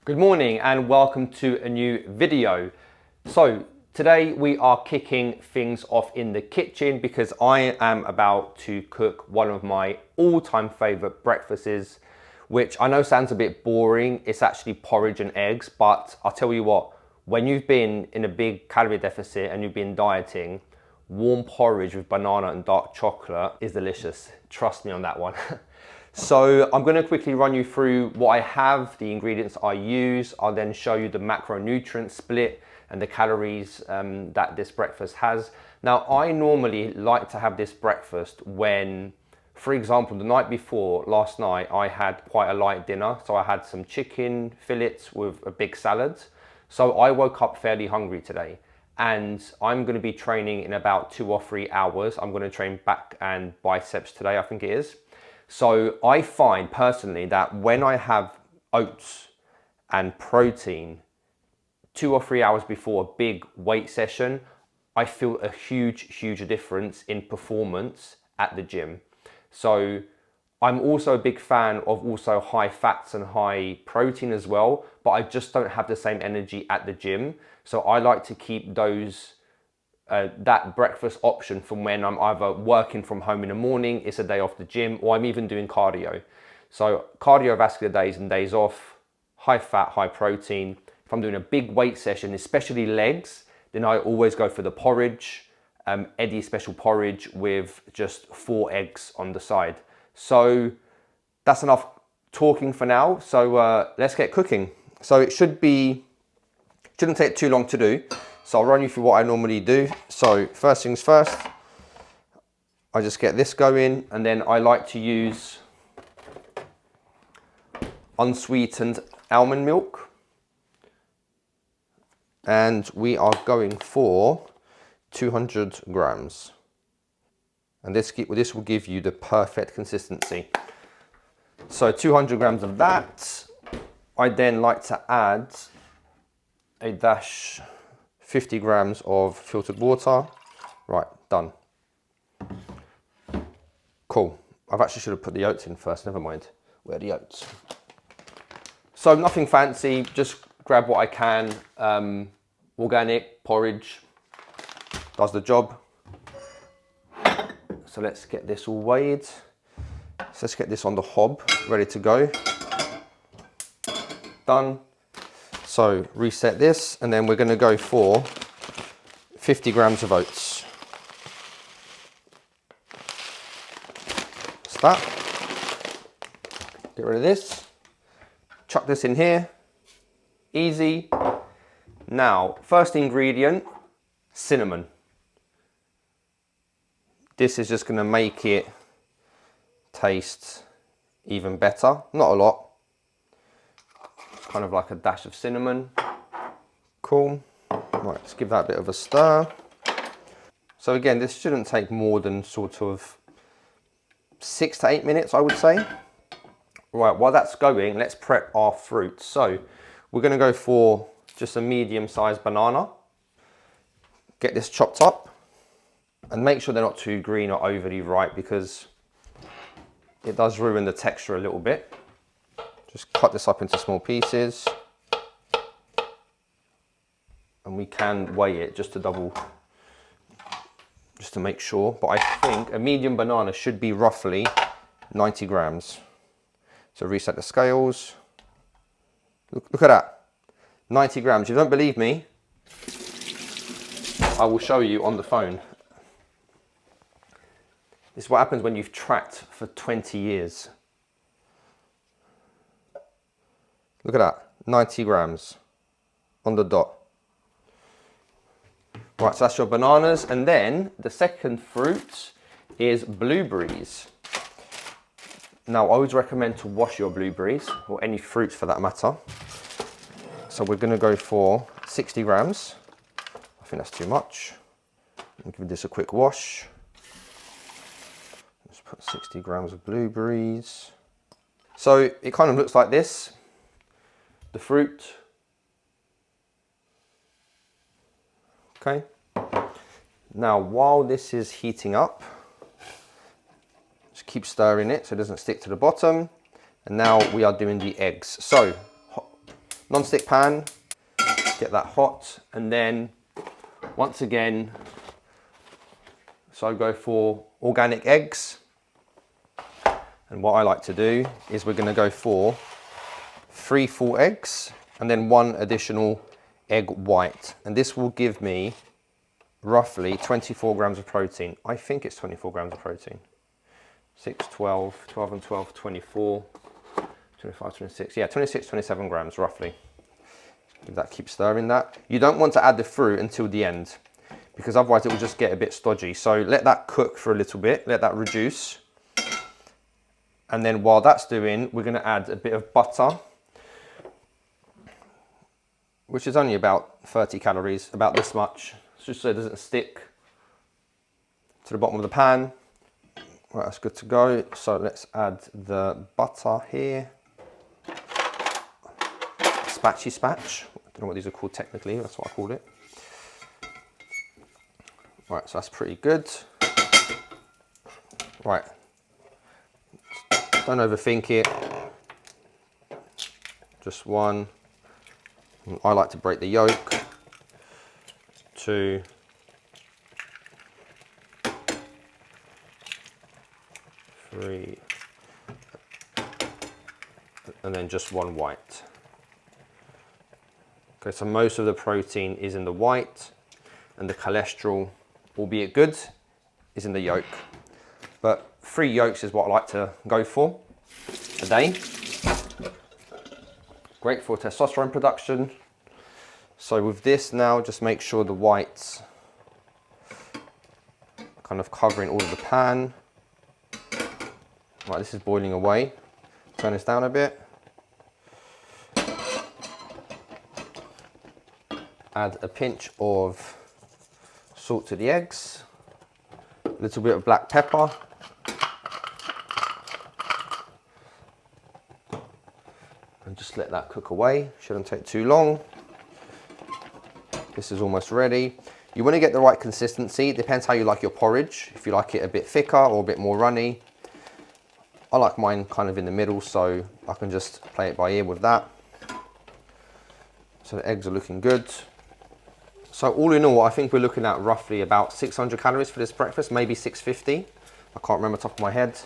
Good morning and welcome to a new video. So today we are kicking things off in the kitchen because I am about to cook one of my all-time favorite breakfasts, which I know sounds a bit boring. It's actually porridge and eggs, but I'll tell you what, when you've been in a big calorie deficit and you've been dieting, warm porridge with banana and dark chocolate is delicious. Trust me on that one. So I'm going to quickly run you through what I have, the ingredients I use. I'll then show you the macronutrient split and the calories that this breakfast has. Now, I normally like to have this breakfast when, for example, the night before, last night, I had quite a light dinner. So I had some chicken fillets with a big salad. So I woke up fairly hungry today. And I'm going to be training in about 2 or 3 hours. I'm going to train back and biceps today, I think it is. So I find personally that when I have oats and protein 2 or 3 hours before a big weight session, I feel a huge difference in performance at the gym. So I'm also a big fan of also high fats and high protein as well, but I just don't have the same energy at the gym. So I like to keep those that breakfast option from when I'm either working from home in the morning, it's a day off the gym, or I'm even doing cardio. So cardiovascular days and days off, high fat, high protein. If I'm doing a big weight session, especially legs, then I always go for the porridge, Eddie special porridge with just 4 eggs on the side. So that's enough talking for now. So let's get cooking. So it shouldn't take too long to do. So I'll run you through what I normally do. So first things first, I just get this going, and then I like to use unsweetened almond milk. And we are going for 200 grams. And this will give you the perfect consistency. So 200 grams of that. I then like to add a dash 50 grams of filtered water. Right, done. Cool. I've actually should have put the oats in first, never mind. Where are the oats? So nothing fancy, just grab what I can. Organic porridge does the job. So let's get this all weighed. So let's get this on the hob, ready to go. Done. So reset this, and then we're going to go for 50 grams of oats. That's that. Get rid of this. Chuck this in here. Easy. Now, first ingredient, cinnamon. This is just going to make it taste even better. Not a lot. Kind of like a dash of cinnamon. Cool. Right, let's give that a bit of a stir. So again, this shouldn't take more than sort of 6 to 8 minutes, I would say. Right, while that's going, let's prep our fruit. So we're going to go for just a medium-sized banana. Get this chopped up. And make sure they're not too green or overly ripe, because it does ruin the texture a little bit. Just cut this up into small pieces. And we can weigh it just to make sure. But I think a medium banana should be roughly 90 grams. So reset the scales. Look at that, 90 grams. If you don't believe me, I will show you on the phone. This is what happens when you've tracked for 20 years. Look at that, 90 grams on the dot. Right, so that's your bananas. And then the second fruit is blueberries. Now, I always recommend to wash your blueberries, or any fruits for that matter. So we're gonna go for 60 grams. I think that's too much. I'll give this a quick wash. Let's put 60 grams of blueberries. So it kind of looks like this. The fruit. Okay. Now, while this is heating up, just keep stirring it so it doesn't stick to the bottom. And now we are doing the eggs. So non-stick pan, get that hot, and then once again, so I go for organic eggs. And what I like to do is we're going to go for 3 full eggs and then 1 additional egg white. And this will give me roughly 24 grams of protein. I think it's 24 grams of protein. 6, 12, 12 and 12, 24, 25, 26. Yeah, 26, 27 grams roughly. If that keeps stirring that. You don't want to add the fruit until the end because otherwise it will just get a bit stodgy. So let that cook for a little bit, let that reduce. And then while that's doing, we're going to add a bit of butter, which is only about 30 calories, about this much, just so it doesn't stick to the bottom of the pan. Right, that's good to go. So let's add the butter here. Spatchy spatch. I don't know what these are called technically, that's what I called it. Right, so that's pretty good. Right. Don't overthink it. Just 1. I like to break the yolk. 2. 3. And then just 1 white. Okay, so most of the protein is in the white and the cholesterol, albeit good, is in the yolk. But 3 yolks is what I like to go for a day. Great for testosterone production. So with this now, just make sure the whites kind of covering all of the pan. Right, this is boiling away. Turn this down a bit. Add a pinch of salt to the eggs. A little bit of black pepper. And just let that cook away. Shouldn't take too long. This is almost ready. You want to get the right consistency. It depends how you like your porridge. If you like it a bit thicker or a bit more runny. I like mine kind of in the middle, so I can just play it by ear with that. So the eggs are looking good. So all in all, I think we're looking at roughly about 600 calories for this breakfast, maybe 650. I can't remember top of my head.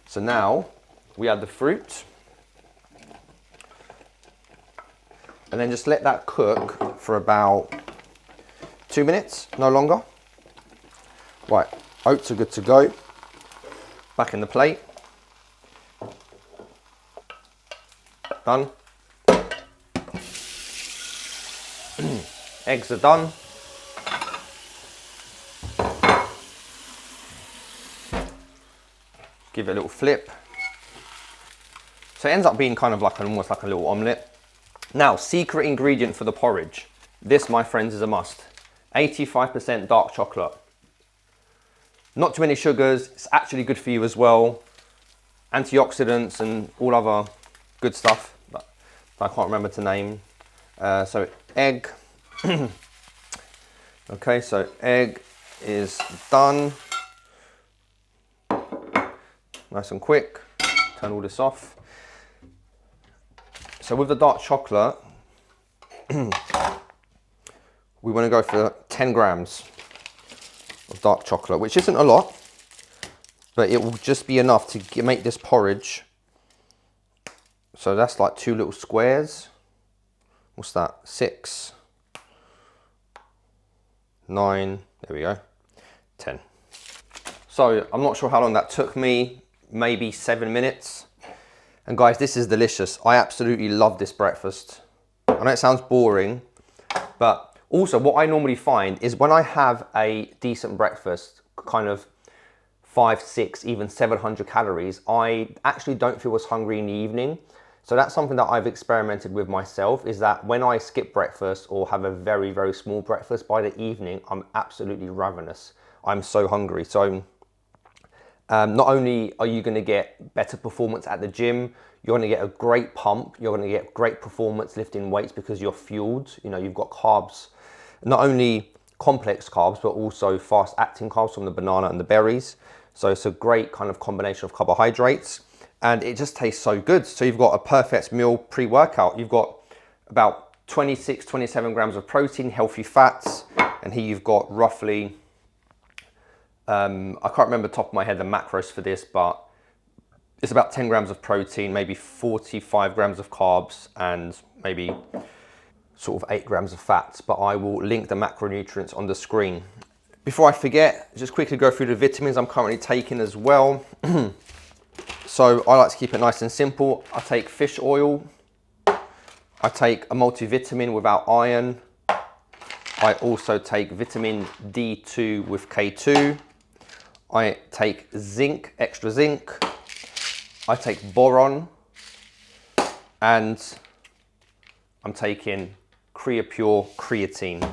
So now we add the fruit. And then just let that cook for about 2 minutes, no longer. Right, oats are good to go. Back in the plate. Done. Eggs are done. Give it a little flip. So it ends up being kind of like almost like a little omelette. Now, secret ingredient for the porridge. This, my friends, is a must. 85% dark chocolate. Not too many sugars. It's actually good for you as well. Antioxidants and all other good stuff, but I can't remember to name. So egg. Okay, so egg is done. Nice and quick. Turn all this off. So with the dark chocolate, we want to go for 10 grams of dark chocolate, which isn't a lot, but it will just be enough to make this porridge. So that's like 2 little squares. What's that? 6, 9, there we go, 10. So I'm not sure how long that took me, maybe 7 minutes. And guys, this is delicious. I absolutely love this breakfast. I know it sounds boring, but also what I normally find is when I have a decent breakfast, kind of 5, 6, even 700 calories, I actually don't feel as hungry in the evening. So that's something that I've experimented with myself, is that when I skip breakfast or have a very, very small breakfast, by the evening, I'm absolutely ravenous. I'm so hungry. So not only are you going to get better performance at the gym, you're going to get a great pump, you're going to get great performance lifting weights because you're fueled. You know, you've got carbs, not only complex carbs, but also fast acting carbs from the banana and the berries. So it's a great kind of combination of carbohydrates, and it just tastes so good. So you've got a perfect meal pre-workout. You've got about 26, 27 grams of protein, healthy fats. And here you've got roughly, I can't remember top of my head the macros for this, but it's about 10 grams of protein, maybe 45 grams of carbs, and maybe sort of 8 grams of fats. But I will link the macronutrients on the screen. Before I forget, just quickly go through the vitamins I'm currently taking as well. So I like to keep it nice and simple. I take fish oil. I take a multivitamin without iron. I also take vitamin D2 with K2. I take zinc, extra zinc. I take boron. And I'm taking Creapure creatine.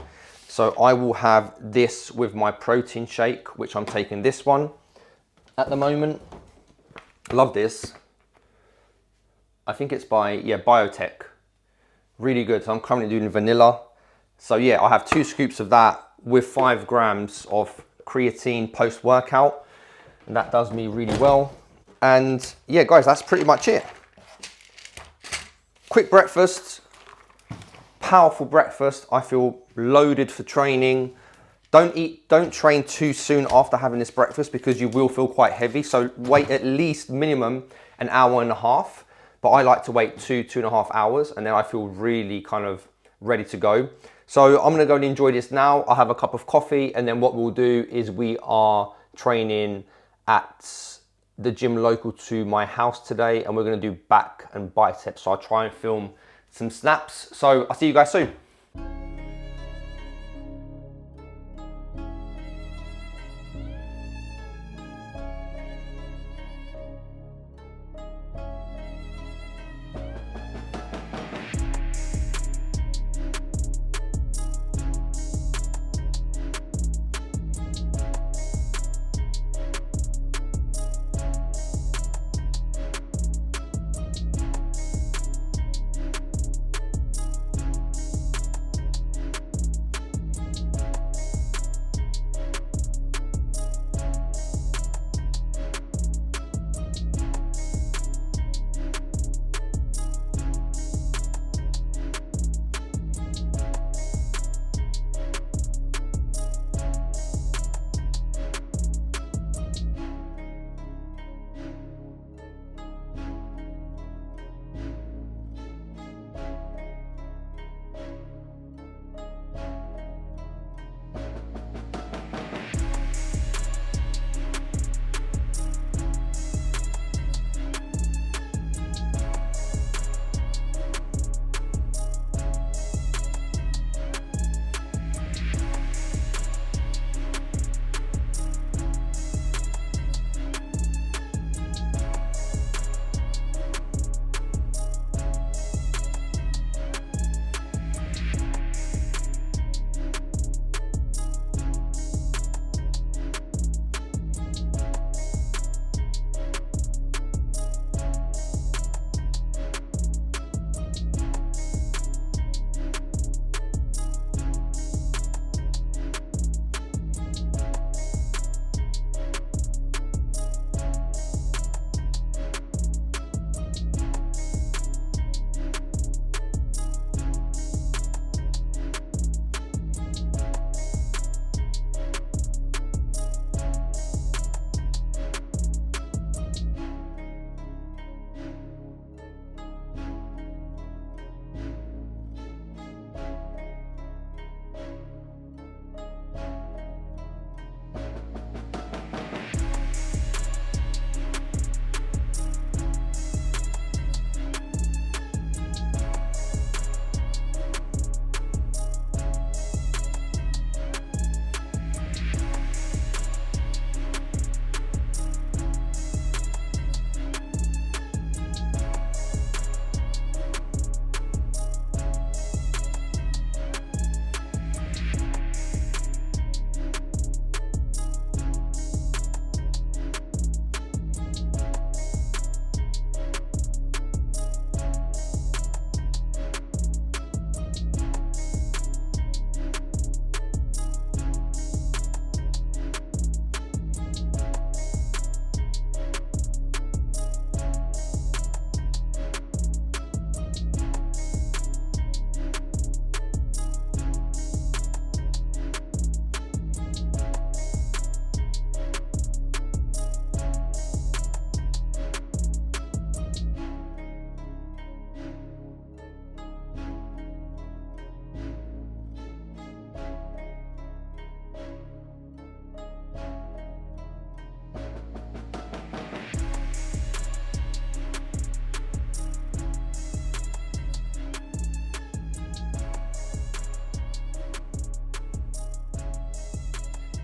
So I will have this with my protein shake, which I'm taking this one at the moment. Love this. I think it's by, Biotech. Really good. So I'm currently doing vanilla. So yeah, I have 2 scoops of that with 5 grams of creatine post-workout. And that does me really well. And yeah, guys, that's pretty much it. Quick breakfast. Powerful breakfast. I feel loaded for training. Don't train too soon after having this breakfast because you will feel quite heavy. So wait at least minimum an hour and a half. But I like to wait 2.5 hours, and then I feel really kind of ready to go. So I'm gonna go and enjoy this now. I'll have a cup of coffee, and then what we'll do is we are training at the gym local to my house today, and we're gonna do back and biceps. So I'll try and film some snaps. So I'll see you guys soon.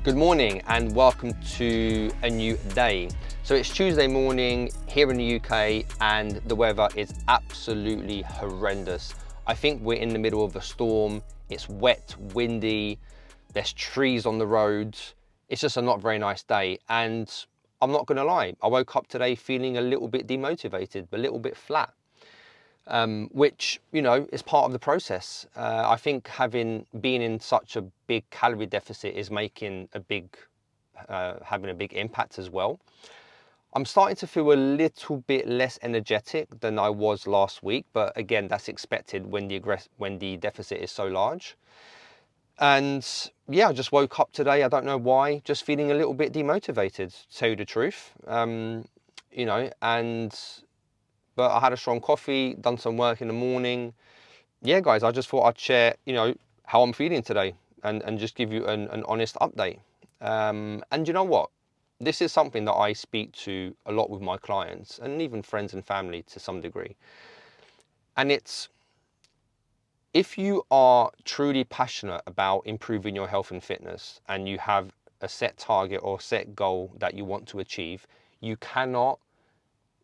Good morning and welcome to a new day. So it's Tuesday morning here in the UK and the weather is absolutely horrendous. I think we're in the middle of a storm. It's wet, windy, there's trees on the roads. It's just a not very nice day. And I'm not gonna lie, I woke up today feeling a little bit demotivated, a little bit flat. Which, you know, is part of the process. I think being in such a big calorie deficit is making having a big impact as well. I'm starting to feel a little bit less energetic than I was last week, but again, that's expected when the deficit is so large. And yeah, I just woke up today, I don't know why, just feeling a little bit demotivated, to tell you the truth. You know, but I had a strong coffee, done some work in the morning. Yeah, guys, I just thought I'd share, you know, how I'm feeling today and just give you an honest update. And you know what? This is something that I speak to a lot with my clients and even friends and family to some degree. And it's, if you are truly passionate about improving your health and fitness and you have a set target or set goal that you want to achieve, you cannot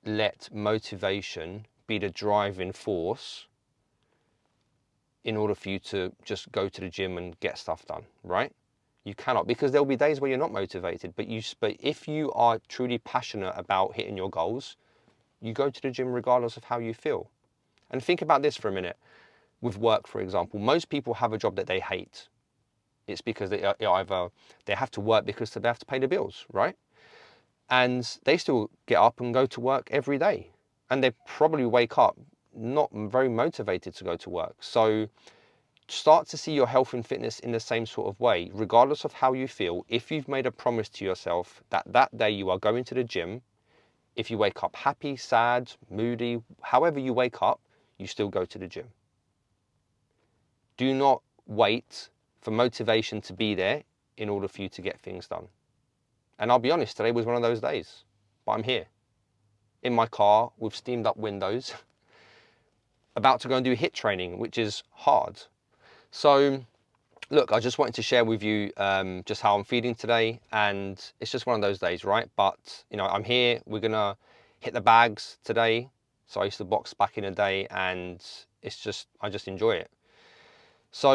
let motivation be the driving force in order for you to just go to the gym and get stuff done, right? You cannot, because there'll be days where you're not motivated, but if you are truly passionate about hitting your goals, you go to the gym regardless of how you feel. And think about this for a minute. With work, for example, most people have a job that they hate. It's because they have to work because they have to pay the bills, right? And they still get up and go to work every day. And they probably wake up not very motivated to go to work. So start to see your health and fitness in the same sort of way, regardless of how you feel. If you've made a promise to yourself that that day you are going to the gym, if you wake up happy, sad, moody, however you wake up, you still go to the gym. Do not wait for motivation to be there in order for you to get things done. And I'll be honest, today was one of those days, but I'm here in my car with steamed up windows, about to go and do HIIT training, which is hard. So look, I just wanted to share with you just how I'm feeling today. And it's just one of those days, right? But you know, I'm here, we're gonna hit the bags today. So I used to box back in the day and I just enjoy it. So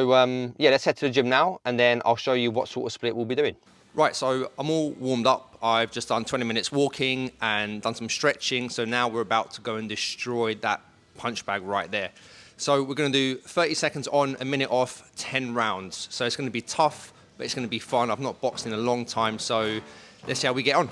yeah, let's head to the gym now and then I'll show you what sort of split we'll be doing. Right, so I'm all warmed up. I've just done 20 minutes walking and done some stretching. So now we're about to go and destroy that punch bag right there. So we're gonna do 30 seconds on, a minute off, 10 rounds. So it's gonna be tough, but it's gonna be fun. I've not boxed in a long time, so let's see how we get on.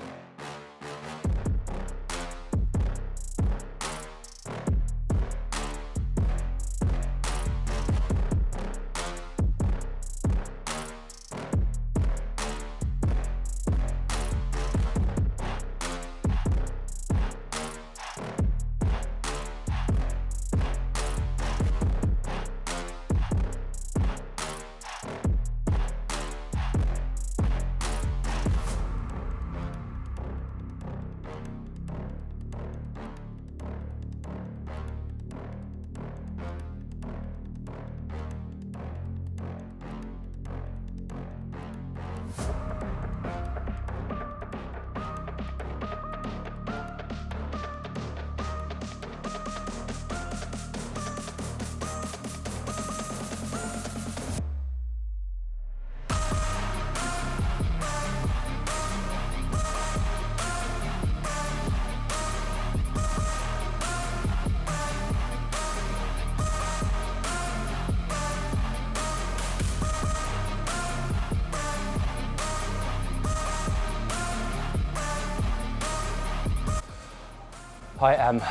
I am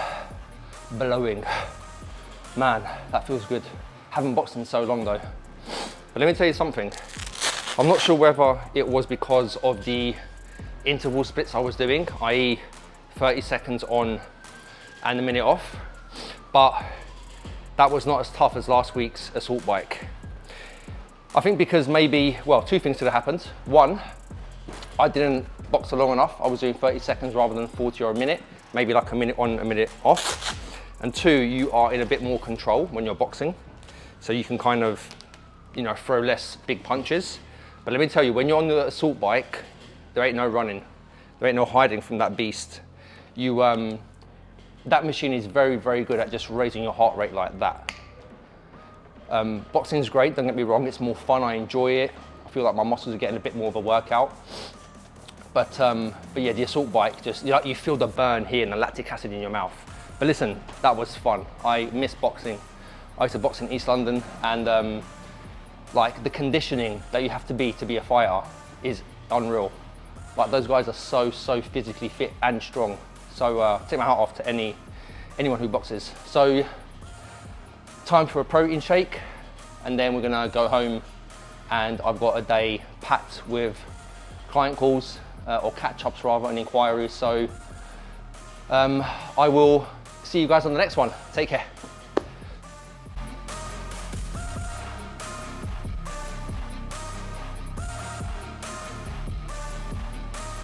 blowing. Man, that feels good. Haven't boxed in so long though. But let me tell you something. I'm not sure whether it was because of the interval splits I was doing, i.e. 30 seconds on and a minute off, but that was not as tough as last week's assault bike. I think because maybe, well, two things could have happened. One, I didn't box for long enough. I was doing 30 seconds rather than 40 or a minute, maybe like a minute on, a minute off. And two, you are in a bit more control when you're boxing. So you can kind of, you know, throw less big punches. But let me tell you, when you're on the assault bike, there ain't no running. There ain't no hiding from that beast. That machine is very, very good at just raising your heart rate like that. Boxing's great, don't get me wrong, it's more fun, I enjoy it. I feel like my muscles are getting a bit more of a workout. But yeah, the assault bike, just you feel the burn here and the lactic acid in your mouth. But listen, that was fun. I miss boxing. I used to box in East London, and like the conditioning that you have to be a fighter is unreal. Like those guys are so physically fit and strong. So take my hat off to anyone who boxes. So time for a protein shake, and then we're gonna go home, and I've got a day packed with client calls, or catch-ups rather, and inquiries. So I will see you guys on the next one. Take care.